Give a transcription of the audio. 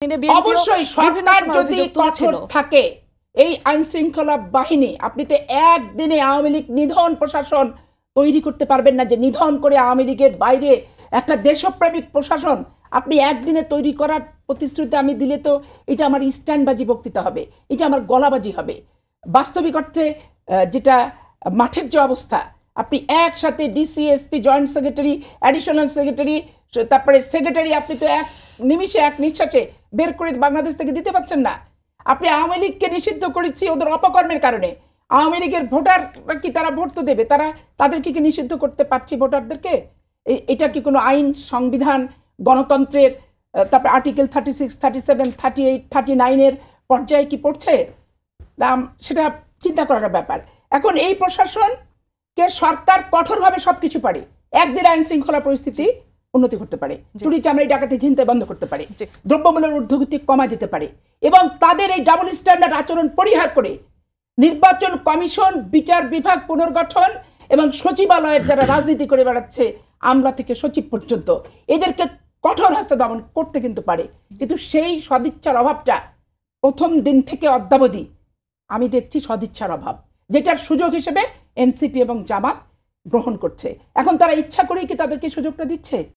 অবশ্যই সরকার যদি কঠোর থাকে, এই আইন শৃঙ্খলা বাহিনী, আপনি তো একদিনে আওয়ামী লীগ নিধন প্রশাসন তৈরি করতে পারবেন না, যে নিধন করে আওয়ামী লীগের বাইরে একটা দেশপ্রেমিক প্রশাসন আপনি একদিনে তৈরি করার প্রতিশ্রুতি আমি দিলে তো এটা আমার স্ট্যান্ডবাজি বক্তৃতা হবে, এটা আমার গলাবাজি হবে। বাস্তবিক অর্থে যেটা মাঠের যে অবস্থা, আপনি একসাথে DC, SP, joint secretary, additional secretary, তারপরে সেক্রেটারি আপনি তো এক নিমিষে এক নিঃশ্বাসে বের করে বাংলাদেশ থেকে দিতে পারছেন না। আপনি আওয়ামী লীগকে নিষিদ্ধ করেছি ওদের অপকর্মের কারণে। আওয়ামী লীগের ভোটার কি তারা ভোট তো দেবে, তাদেরকে কি নিষিদ্ধ করতে পারছি ভোটারদেরকে? এটা কি কোনো আইন, সংবিধান, গণতন্ত্রের তারপরে আর্টিকেল 36, 37, 38, 39-এর পর্যায়ে কি পড়ছে? সেটা চিন্তা করার ব্যাপার। এখন এই প্রশাসনকে সরকার কঠোরভাবে সবকিছু পারে, একদিন আইন শৃঙ্খলা পরিস্থিতি উন্নতি করতে পারে, চুরি চামড়ি ডাকাতি ছিনতাই বন্ধ করতে পারে, দ্রব্যমূল্যের ঊর্ধ্বগতি কমা দিতে পারে, এবং তাদের এই ডাবল স্ট্যান্ডার্ড আচরণ পরিহার করে নির্বাচন কমিশন, বিচার বিভাগ পুনর্গঠন এবং সচিবালয়ের যারা রাজনীতি করে বেড়াচ্ছে আমলা থেকে সচিব পর্যন্ত, এদেরকে কঠোর হস্তে দমন করতে কিন্তু পারে। কিন্তু সেই সদিচ্ছার অভাবটা প্রথম দিন থেকে অদ্যাবধি আমি দেখছি, সদিচ্ছার অভাব, যেটার সুযোগ হিসেবে এনসিপি এবং জামাত গ্রহণ করছে। এখন তারা ইচ্ছা করেই কি তাদেরকে সুযোগটা দিচ্ছে?